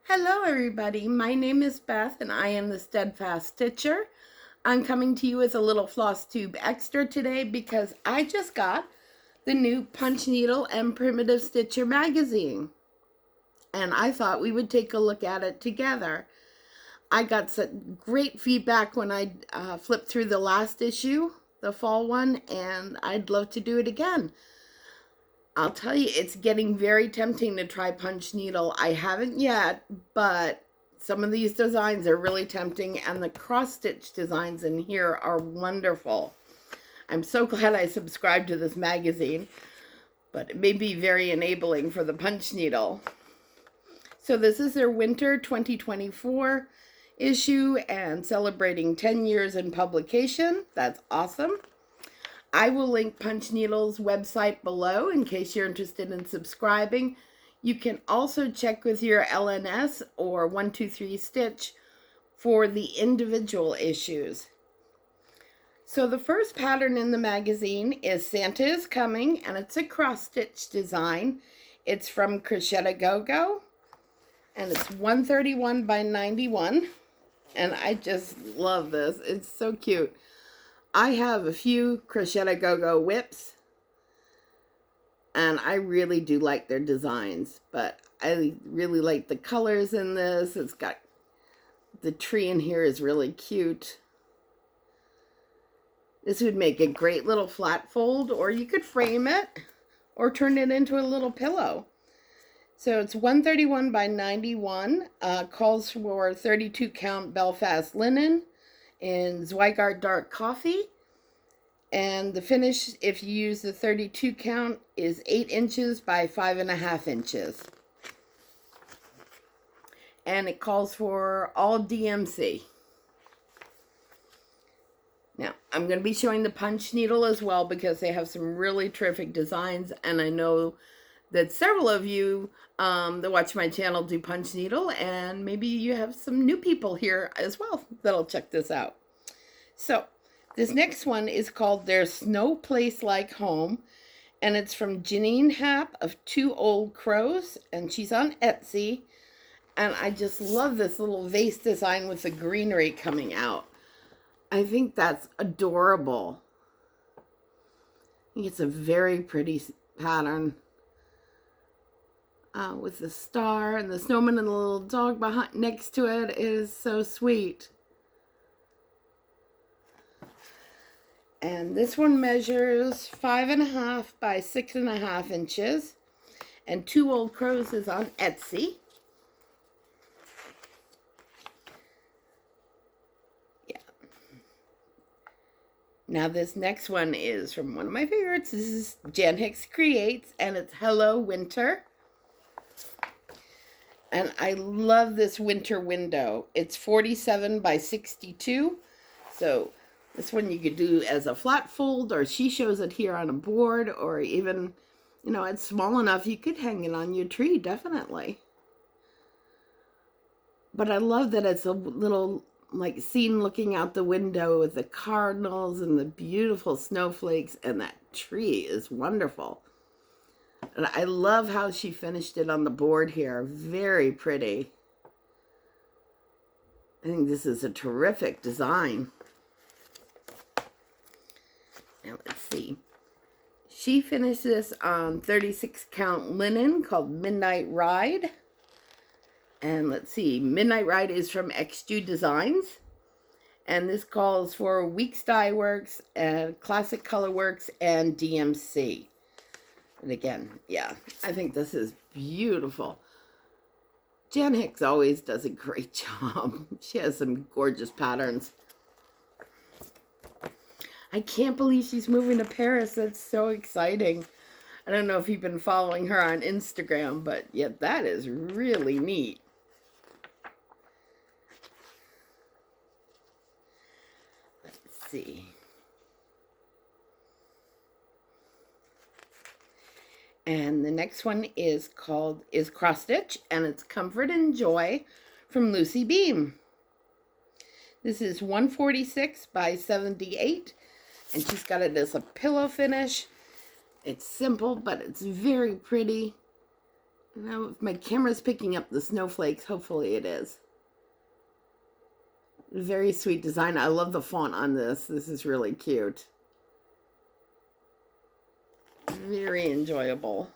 Hello everybody, my name is Beth and I am the Steadfast Stitcher. I'm coming to you as a little Flosstube extra today because I just got the new Punch Needle and Primitive Stitcher magazine. And I thought we would take a look at it together. I got some great feedback when I flipped through the last issue, the fall one, and I'd love to do it again. I'll tell you, it's getting very tempting to try Punch Needle. I haven't yet, but some of these designs are really tempting, and the cross-stitch designs in here are wonderful. I'm so glad I subscribed to this magazine, but it may be very enabling for the Punch Needle. So this is their winter 2024 issue and celebrating 10 years in publication. That's awesome. I will link Punch Needle's website below in case you're interested in subscribing. You can also check with your LNS or 123 Stitch for the individual issues. So the first pattern in the magazine is Santa is Coming, and it's a cross-stitch design. It's from Crochet Go-Go, and it's 131 by 91, and I just love this. It's so cute. I have a few Crochet Go-Go whips, and I really do like their designs, but I really like the colors in this. It's got, the tree in here is really cute. This would make a great little flat fold, or you could frame it or turn it into a little pillow. So it's 131 by 91, calls for 32 count Belfast linen in Zweigart Dark Coffee. And the finish, if you use the 32 count, is 8 inches by 5.5 inches. And it calls for all DMC. Now, I'm going to be showing the Punch Needle as well because they have some really terrific designs. And I know that several of you that watch my channel do Punch Needle. And maybe you have some new people here as well that'll check this out. So, this next one is called There's No Place Like Home, and it's from Janine Happ of Two Old Crows, and she's on Etsy, and I just love this little vase design with the greenery coming out. I think that's adorable. I think it's a very pretty pattern with the star and the snowman and the little dog behind next to it. It is so sweet. And this one measures 5.5 by 6.5 inches. And Two Old Crows is on Etsy. Yeah. Now this next one is from one of my favorites. This is Jan Hicks Creates, and it's Hello Winter. And I love this winter window. It's 47 by 62. So this one you could do as a flat fold, or she shows it here on a board, or even, you know, it's small enough you could hang it on your tree, definitely. But I love that it's a little, like, scene looking out the window with the cardinals and the beautiful snowflakes, and that tree is wonderful. And I love how she finished it on the board here. Very pretty. I think this is a terrific design. Now let's see. She finished this on 36 count linen called Midnight Ride. And let's see, Midnight Ride is from XG Designs. And this calls for Weeks Dye Works and Classic Color Works and DMC. And again, yeah, I think this is beautiful. Jan Hicks always does a great job. She has some gorgeous patterns. I can't believe she's moving to Paris. That's so exciting. I don't know if you've been following her on Instagram, but yeah, that is really neat. Let's see. And the next one is Cross Stitch, and it's Comfort and Joy from Lucy Beam. This is 146 by 78. And she's got it as a pillow finish. It's simple, but it's very pretty. Now, if my camera's picking up the snowflakes, hopefully it is. Very sweet design. I love the font on this. This is really cute. Very enjoyable.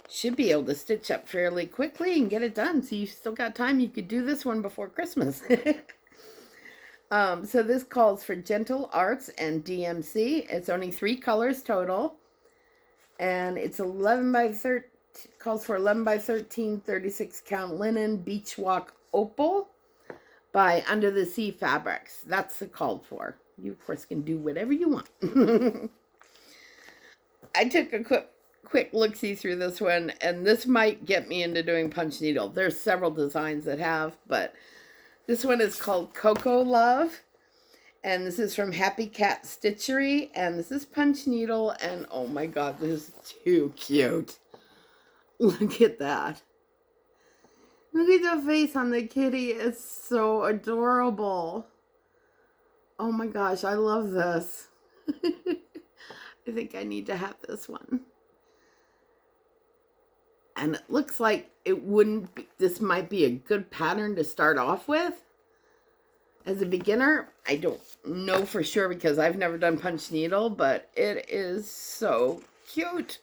Should be able to stitch up fairly quickly and get it done. So you've still got time. You could do this one before Christmas. So this calls for Gentle Arts and DMC. It's only 3 colors total. And it's 11 by 13, calls for 11 by 13, 36 count linen beach walk opal by Under the Sea Fabrics. That's the called for. You, of course, can do whatever you want. I took a quick look-see through this one, and this might get me into doing punch needle. There's several designs that have, but this one is called Cocoa Love, and this is from Happy Cat Stitchery, and this is punch needle, and oh my god, this is too cute. Look at that. Look at the face on the kitty. It's so adorable. Oh my gosh, I love this. I think I need to have this one. And it looks like it wouldn't be, this might be a good pattern to start off with. As a beginner, I don't know for sure because I've never done punch needle, but it is so cute.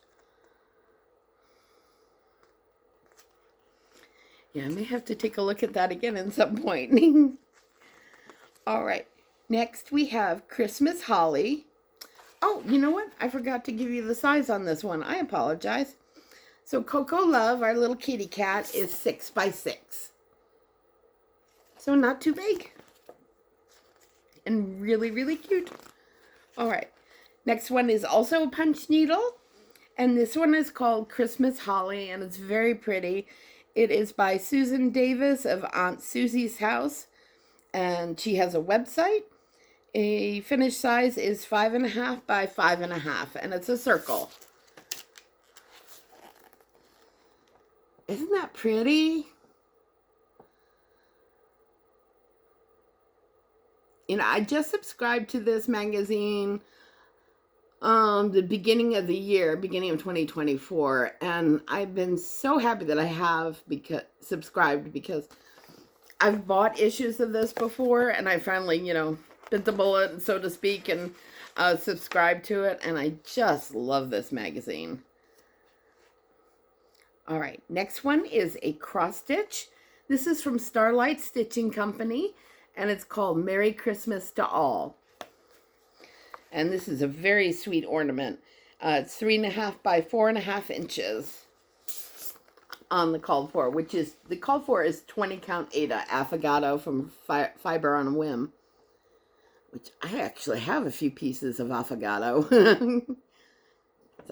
Yeah, I may have to take a look at that again at some point. All right, next we have Christmas Holly. Oh, you know what? I forgot to give you the size on this one. I apologize. So Cocoa Love, our little kitty cat, is 6 by 6. So not too big. And really, really cute. All right. Next one is also a punch needle. And this one is called Christmas Holly, and it's very pretty. It is by Susan Davis of Aunt Susie's House. And she has a website. A finished size is 5.5 by 5.5, and it's a circle. Isn't that pretty? You know, I just subscribed to this magazine the beginning of the year, beginning of 2024, and I've been so happy that I have subscribed because I've bought issues of this before, and I finally, you know, bit the bullet, so to speak, and subscribed to it, and I just love this magazine. All right, next one is a cross stitch. This is from Starlight Stitching Company, and it's called Merry Christmas to All. And this is a very sweet ornament. It's 3.5 by 4.5 inches on the called for, which is, the called for is 20 count Ada Affogato from Fiber on a Whim, which I actually have a few pieces of Affogato.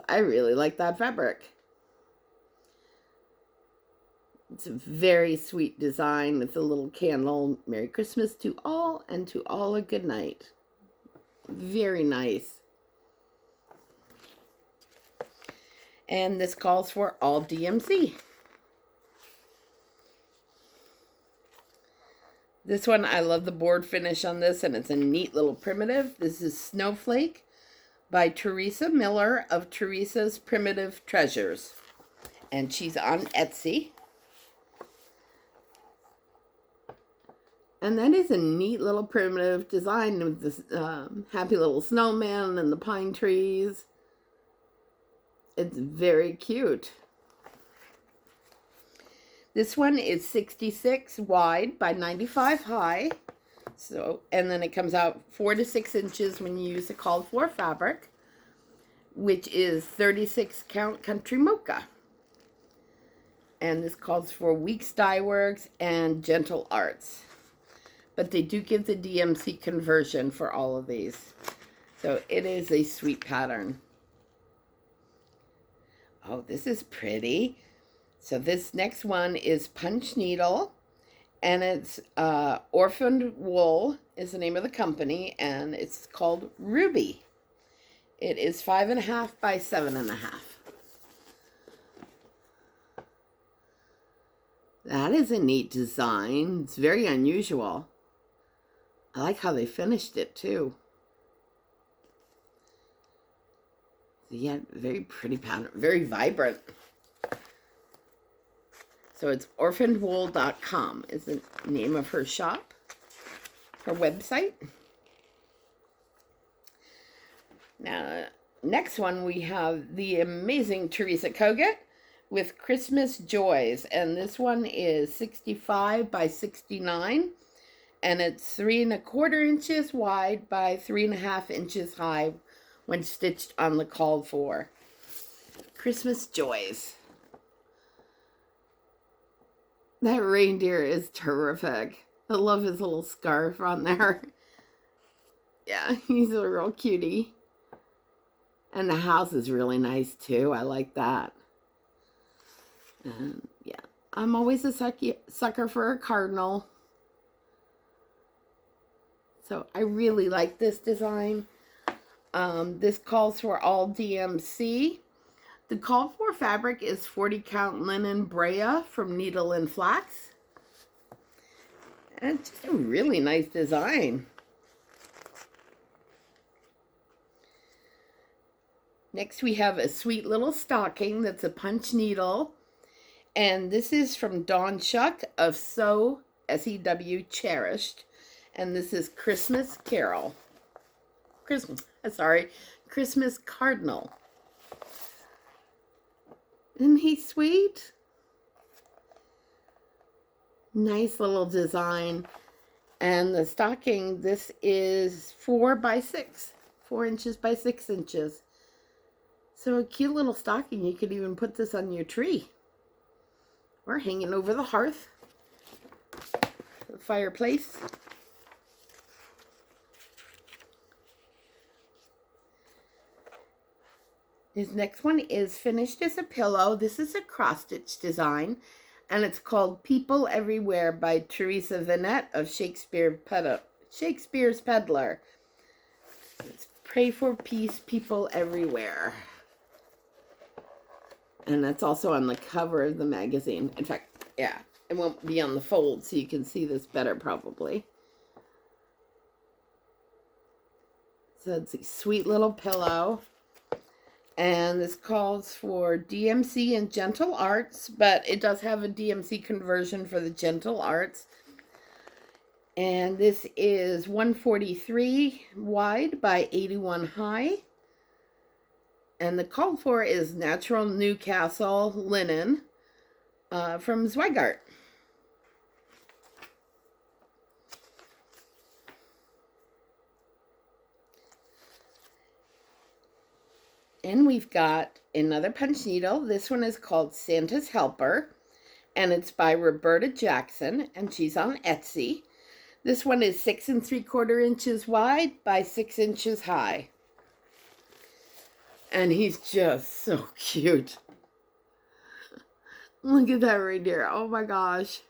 I really like that fabric. It's a very sweet design with a little candle. Merry Christmas to all, and to all a good night. Very nice. And this calls for all DMC. This one, I love the board finish on this, and it's a neat little primitive. This is Snowflake by Teresa Miller of Teresa's Primitive Treasures. And she's on Etsy. And that is a neat little primitive design with this happy little snowman and the pine trees. It's very cute. This one is 66 wide by 95 high. So, and then it comes out 4 to 6 inches when you use the called for fabric, which is 36 count Country Mocha. And this calls for Weeks Dye Works and Gentle Arts. But they do give the DMC conversion for all of these. So it is a sweet pattern. Oh, this is pretty. So this next one is Punch Needle. And it's Orphaned Wool is the name of the company. And it's called Ruby. It is 5.5 by 7.5. That is a neat design. It's very unusual. I like how they finished it too. Yeah, very pretty pattern, very vibrant. So it's orphanedwool.com is the name of her shop, her website. Now, next one we have the amazing Teresa Kogut with Christmas Joys. And this one is 65 by 69. And it's 3¼ inches wide by 3½ inches high when stitched on the called for. Christmas Joys. That reindeer is terrific. I love his little scarf on there. Yeah, he's a real cutie. And the house is really nice too. I like that. And yeah, I'm always a sucker for a cardinal. So I really like this design. This calls for all DMC. The called for fabric is 40 count linen Brea from Needle and Flax. And it's just a really nice design. Next we have a sweet little stocking that's a punch needle. And this is from Dawn Shuck of Sew, S-E-W, Cherished. And this is Christmas Carol. Christmas Cardinal. Isn't he sweet? Nice little design. And the stocking, this is 4 by 6. 4 inches by 6 inches. So a cute little stocking. You could even put this on your tree. Or hanging over the hearth. The fireplace. This next one is finished as a pillow. This is a cross-stitch design, and it's called People Everywhere by Teresa Vanette of Shakespeare's Peddler. It's Pray for Peace, People Everywhere. And that's also on the cover of the magazine. In fact, yeah, it won't be on the fold, so you can see this better probably. So it's a sweet little pillow. And this calls for DMC and Gentle Arts, but it does have a DMC conversion for the Gentle Arts. And this is 143 wide by 81 high. And the called for is Natural Newcastle Linen from Zweigart. And we've got another punch needle. This one is called Santa's Helper, and it's by Roberta Jackson, and she's on Etsy. This one is 6 3/4 inches wide by 6 inches high. And he's just so cute. Look at that reindeer. Oh my gosh.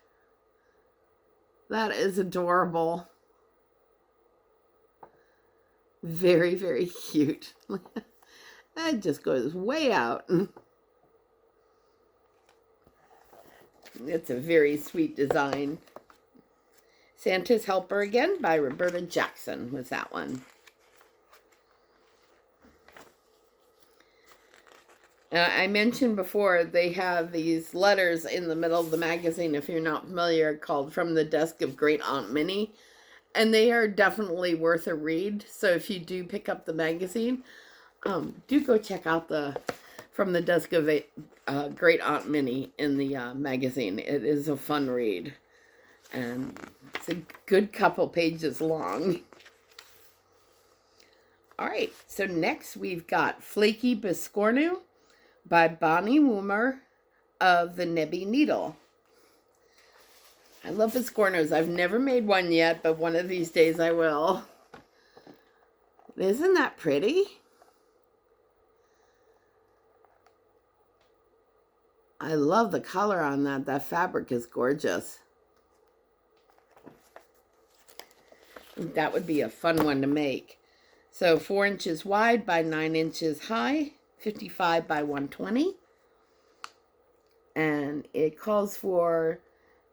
That is adorable. Very, very cute. That just goes way out. It's a very sweet design. Santa's Helper again by Roberta Jackson was that one. I mentioned before they have these letters in the middle of the magazine, if you're not familiar, called From the Desk of Great Aunt Minnie. And they are definitely worth a read. So if you do pick up the magazine, do go check out the From the Desk of Great Aunt Minnie in the magazine. It is a fun read. And it's a good couple pages long. All right, so next we've got Flaky Biscornu by Bonnie Woomer of the Nebby Needle. I love Biscornus. I've never made one yet, but one of these days I will. Isn't that pretty? I love the color on that. That fabric is gorgeous. That would be a fun one to make. So 4 inches wide by 9 inches high, 55 by 120. And it calls for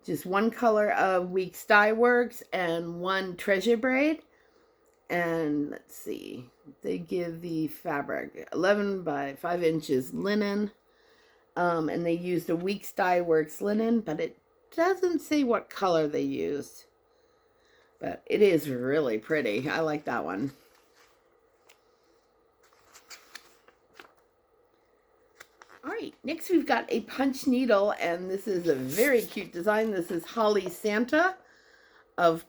just one color of Weeks Dye Works and one treasure braid. And let's see, they give the fabric 11 by 5 inches linen. And they used a Weeks Dye Works linen, but it doesn't say what color they used. But it is really pretty. I like that one. All right, next we've got a punch needle, and this is a very cute design. This is Holly Santa of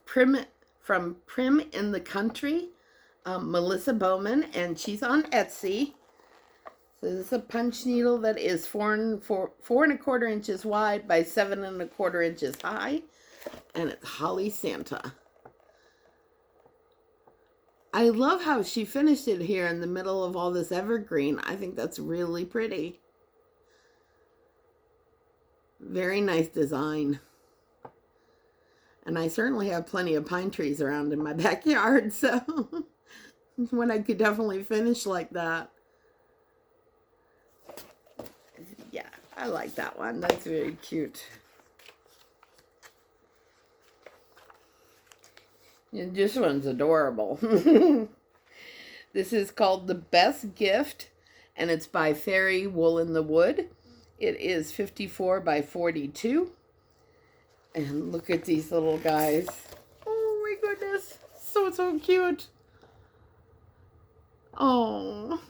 from Prim in the Country, Melissa Bowman, and she's on Etsy. So this is a punch needle that is 4¼ inches wide by 7¼ inches high, and it's Holly Santa. I love how she finished it here in the middle of all this evergreen. I think that's really pretty. Very nice design. And I certainly have plenty of pine trees around in my backyard, so one I could definitely finish like that. Yeah, I like that one. That's very cute. And this one's adorable. This is called The Best Gift, and it's by Fairy Wool in the Wood. It is 54 by 42. And look at these little guys. Oh my goodness. So cute. Oh.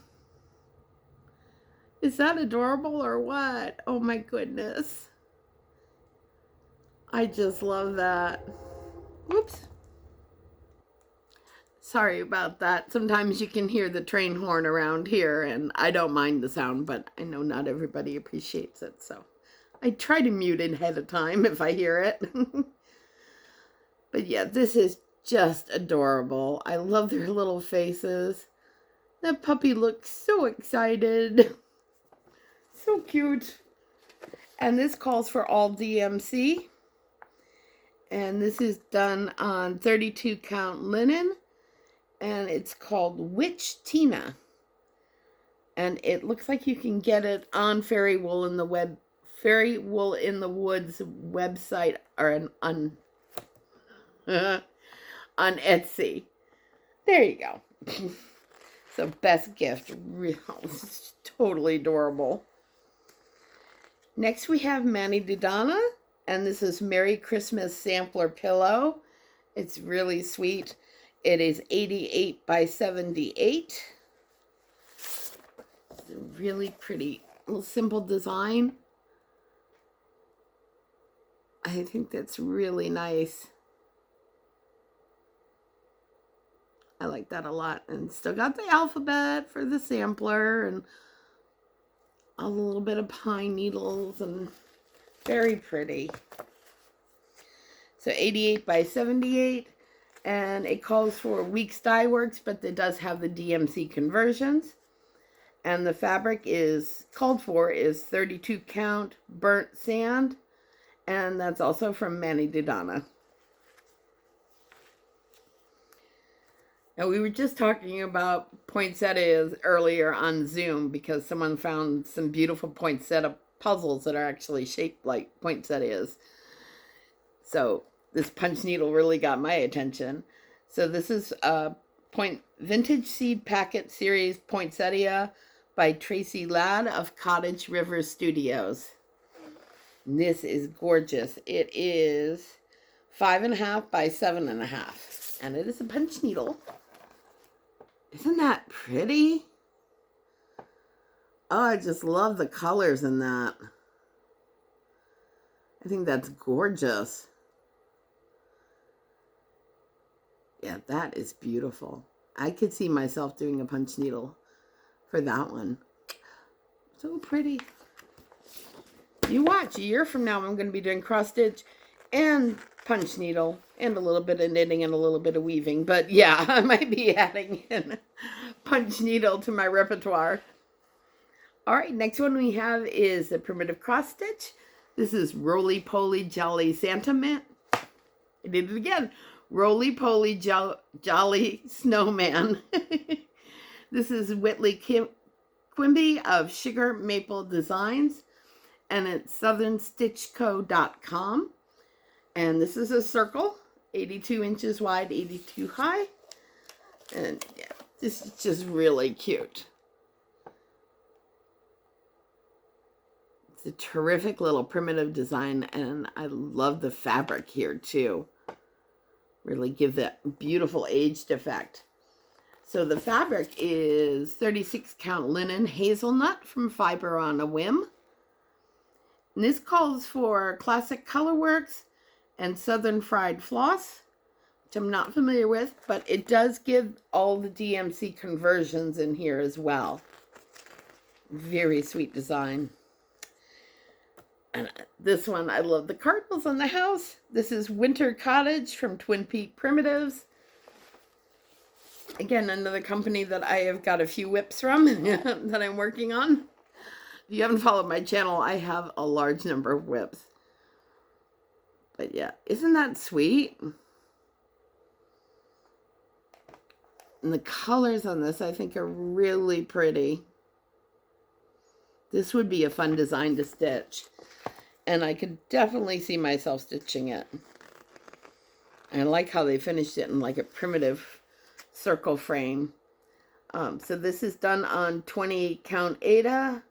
Is that adorable or what? Oh my goodness. I just love that. Whoops. Sorry about that. Sometimes you can hear the train horn around here, and I don't mind the sound, but I know not everybody appreciates it, so I try to mute it ahead of time if I hear it. But yeah, this is just adorable. I love their little faces. That puppy looks so excited. So cute. And this calls for all DMC. And this is done on 32 count linen. And it's called Witch Tina. And it looks like you can get it on Fairy Wool in the Woods website, or on Etsy. There you go. So Best Gift. It's totally adorable. Next we have Manny Didana, and this is Merry Christmas Sampler Pillow. It's really sweet. It is 88 by 78. It's a really pretty little simple design. I think that's really nice. I like that a lot. And still got the alphabet for the sampler and a little bit of pine needles, and very pretty. So 88 by 78. And it calls for Weeks Dye Works, but it does have the DMC conversions. And the fabric is called for is 32 count burnt sand. And that's also from Manny Didana. Now, we were just talking about poinsettias earlier on Zoom because someone found some beautiful poinsettia puzzles that are actually shaped like poinsettias. So this punch needle really got my attention. So this is a Vintage Seed Packet Series Poinsettia by Tracy Ladd of Cottage River Studios. And this is gorgeous. It is 5½ by 7½. And it is a punch needle. Isn't that pretty? Oh, I just love the colors in that. I think that's gorgeous. Yeah, that is beautiful. I could see myself doing a punch needle for that one. So pretty. You watch, a year from now I'm going to be doing cross stitch and punch needle and a little bit of knitting and a little bit of weaving. But yeah, I might be adding in punch needle to my repertoire. All right, next one we have is the primitive cross stitch. This is Roly Poly Jolly Santa Man. I did it again. Roly Poly Jolly Snowman. This is Whitley Quimby of Sugar Maple Designs, and it's southernstitchco.com. And this is a circle, 82 inches wide, 82 high. And yeah, this is just really cute. It's a terrific little primitive design, and I love the fabric here too. Really give that beautiful aged effect. So the fabric is 36 count linen hazelnut from Fiber on a Whim. And this calls for classic colorworks and southern fried floss, which I'm not familiar with, but it does give all the DMC conversions in here as well. Very sweet design. And this one, I love the cardinals on the house. This is Winter Cottage from Twin Peak Primitives. Again, another company that I have got a few whips from that I'm working on. If you haven't followed my channel, I have a large number of whips. But yeah, isn't that sweet? And the colors on this, I think, are really pretty. This would be a fun design to stitch. And I could definitely see myself stitching it. And I like how they finished it in like a primitive circle frame. So this is done on 28 count Aida.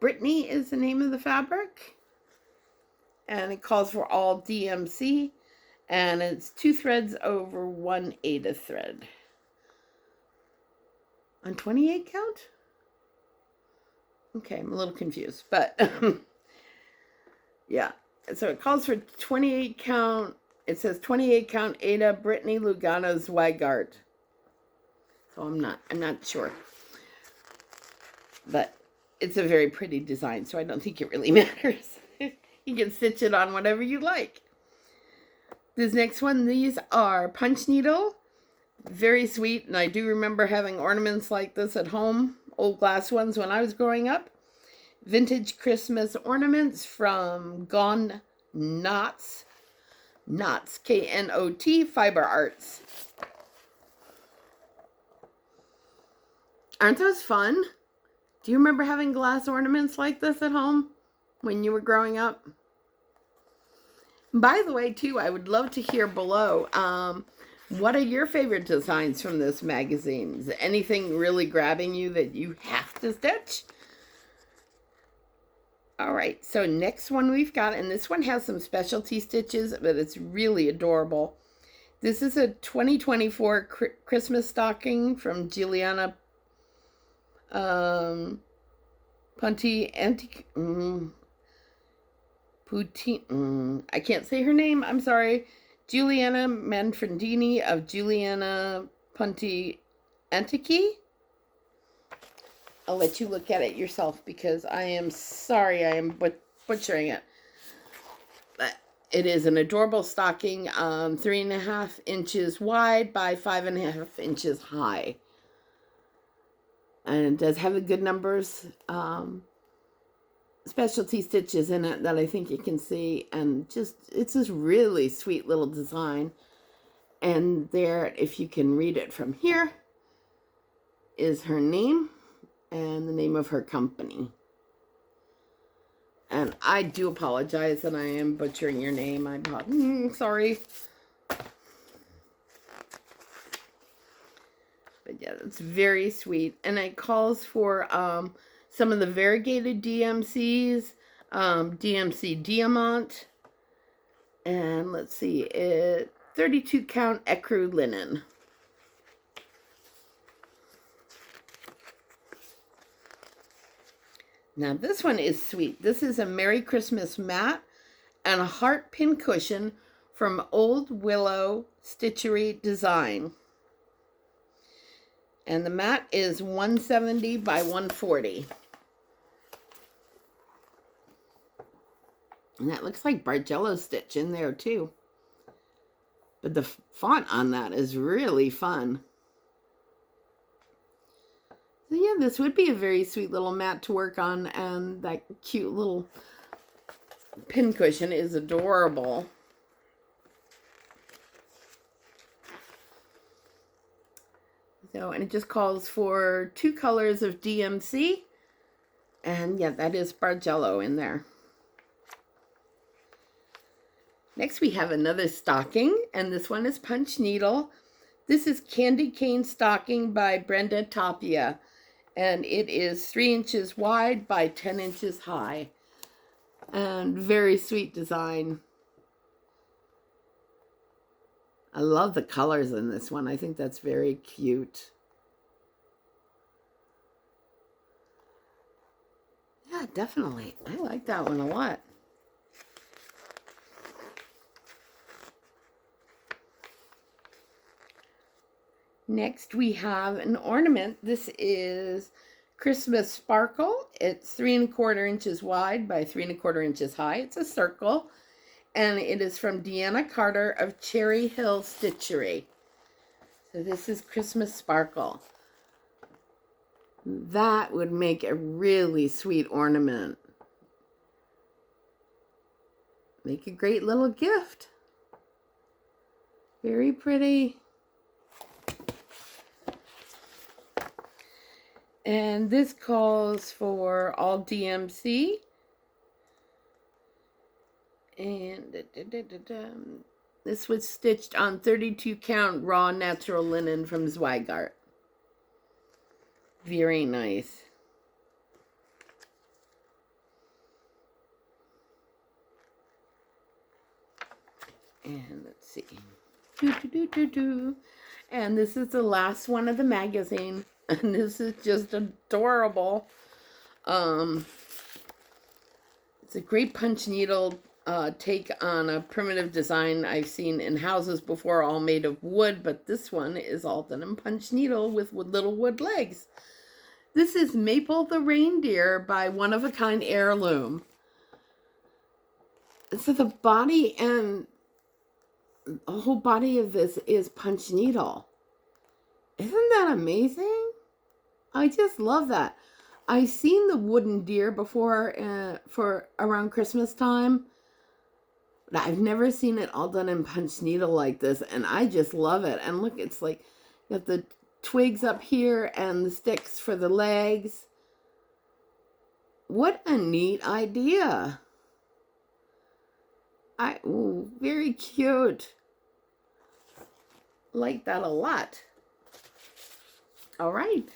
Brittany is the name of the fabric. And it calls for all DMC. And it's 2 threads over 1 Aida thread. On 28 count? Okay, I'm a little confused. But, yeah. So it calls for 28 count. It says 28 count Aida Brittany Lugano Zweigart. So I'm not sure. But it's a very pretty design, so I don't think it really matters. You can stitch it on whatever you like. This next one, these are punch needle. Very sweet, and I do remember having ornaments like this at home. Old glass ones when I was growing up. Vintage Christmas ornaments from Gone Knots. Knots, K-N-O-T, Fiber Arts. Aren't those fun? Do you remember having glass ornaments like this at home when you were growing up? By the way, too, I would love to hear below, what are your favorite designs from this magazine? Is there anything really grabbing you that you have to stitch? All right, so next one we've got, and this one has some specialty stitches, but it's really adorable. This is a 2024 Christmas stocking from Juliana Punti Antique. I can't say her name. I'm sorry. Juliana Manfredini of Juliana Punti Antichi. I'll let you look at it yourself because I am sorry I am butchering it. But it is an adorable stocking, 3.5 inches wide by 5.5 inches high. And it does have the good numbers, specialty stitches in it that I think you can see. And just, it's this really sweet little design. And there, if you can read it from here, is her name and the name of her company. And I do apologize that I am butchering your name. I'm sorry. But yeah, it's very sweet. And it calls for some of the variegated DMCs, DMC Diamant. And let's see, 32 count ecru linen. Now this one is sweet. This is a Merry Christmas mat and a heart pin cushion from Old Willow Stitchery Design. And the mat is 170 by 140. And that looks like Bargello stitch in there too. But the font on that is really fun. So yeah, this would be a very sweet little mat to work on, and that cute little pin cushion is adorable. So, and it just calls for 2 colors of DMC, and yeah, that is Bargello in there. Next we have another stocking, and this one is punch needle. This is Candy Cane Stocking by Brenda Tapia, and it is 3 inches wide by 10 inches high, and very sweet design. I love the colors in this one. I think that's very cute. Yeah, definitely. I like that one a lot. Next we have an ornament. This is Christmas Sparkle. It's 3 1/4 inches wide by 3 1/4 inches high. It's a circle, and it is from Deanna Carter of Cherry Hill Stitchery. So this is Christmas Sparkle. That would make a really sweet ornament. Make a great little gift. Very pretty. And this calls for all DMC. And this was stitched on 32 count raw natural linen from Zweigart. Very nice. And let's see. And this is the last one of the magazine. And this is just adorable. It's a great punch needle take on a primitive design I've seen in houses before, all made of wood, but this one is all done in punch needle with little wood legs. This is Maple the Reindeer by One of a Kind Heirloom. So the body and the whole body of this is punch needle. Isn't that amazing? I just love that. I've seen the wooden deer before for around Christmas time, but I've never seen it all done in punch needle like this, and I just love it. And look, it's like you got the twigs up here and the sticks for the legs. What a neat idea. Ooh, very cute. Like that a lot. All right.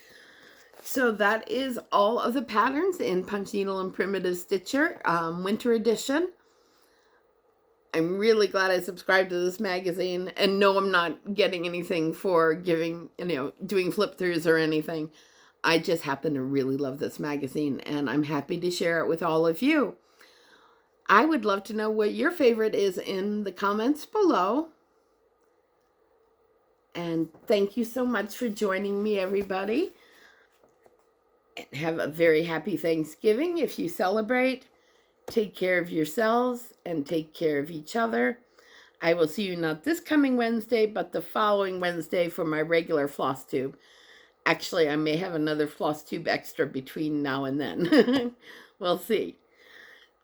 So that is all of the patterns in Punch Needle and Primitive Stitcher, winter edition. I'm really glad I subscribed to this magazine, and no, I'm not getting anything for doing flip-throughs or anything. I just happen to really love this magazine, and I'm happy to share it with all of you. I would love to know what your favorite is in the comments below. And thank you so much for joining me, everybody. And have a very happy Thanksgiving if you celebrate. Take care of yourselves and take care of each other. I will see you not this coming Wednesday, but the following Wednesday for my regular Flosstube. Actually, I may have another Flosstube extra between now and then. We'll see.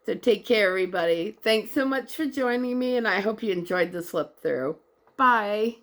So take care, everybody. Thanks so much for joining me, and I hope you enjoyed this flip through. Bye.